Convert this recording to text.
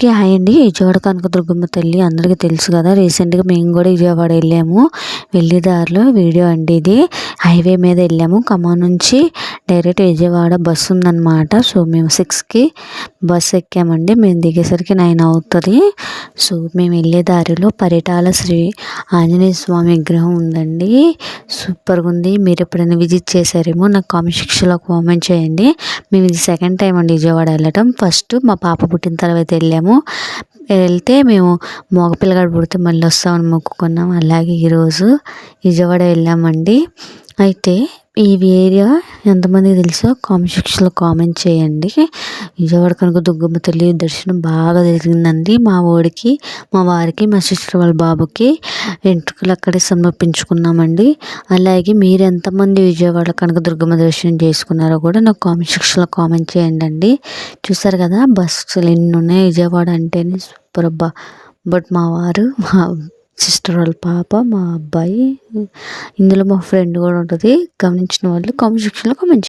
Hi అండి. విజయవాడ కనకదుర్గమ్మ తల్లి అందరికీ తెలుసు కదా. రీసెంట్గా మేము కూడా విజయవాడ వెళ్ళాము. వెళ్ళే దారిలో వీడియో అండి ఇది. హైవే మీద వెళ్ళాము. ఖమ్మం నుంచి డైరెక్ట్ విజయవాడ బస్సు ఉందన్నమాట. సో మేము 6కి బస్సు ఎక్కామండి. మేము దిగేసరికి 9 అవుతుంది. సో మేము వెళ్ళే దారిలో పరిటాల శ్రీ ఆంజనేయ స్వామి విగ్రహం ఉందండి. సూపర్గా ఉంది. మీరు ఎప్పుడైనా విజిట్ చేశారేమో నాకు కామెంట్ సెక్షన్లో కామెంట్ చేయండి. మేము ఇది సెకండ్ టైం అండి విజయవాడ వెళ్ళటం. ఫస్ట్ మా పాప పుట్టిన తర్వాత వెళ్తే మేము మగ పిల్లగాడు పుడితే మళ్ళీ వస్తామని మొక్కుకున్నాం. అలాగే ఈరోజు విజయవాడ వెళ్ళామండి. అయితే ఈ ఏరియా ఎంతమంది తెలుసో కామెంట్ సెక్షన్లో కామెంట్ చేయండి. విజయవాడ కనకదుర్గమ్మ తల్లి దర్శనం బాగా జరిగిందండి. మా వారికి మా సిస్టర్ వాళ్ళ బాబుకి వెంట్రుకలు అక్కడే సమర్పించుకున్నామండి. అలాగే మీరు ఎంతమంది విజయవాడ కనకదుర్గమ్మ దర్శనం చేసుకున్నారో కూడా నాకు కామెంట్ సెక్షన్లో కామెంట్ చేయండి. చూసారు కదా బస్సులు ఎన్ని ఉన్నాయి. విజయవాడ అంటేనే సూపర్ అబ్బా. బట్ మా సిస్టర్ వాళ్ళ పాప, మా అబ్బాయి, ఇందులో మా ఫ్రెండ్ కూడా ఉంటుంది. గమనించిన వాళ్ళు కామెంట్ సెక్షన్లో కామెంట్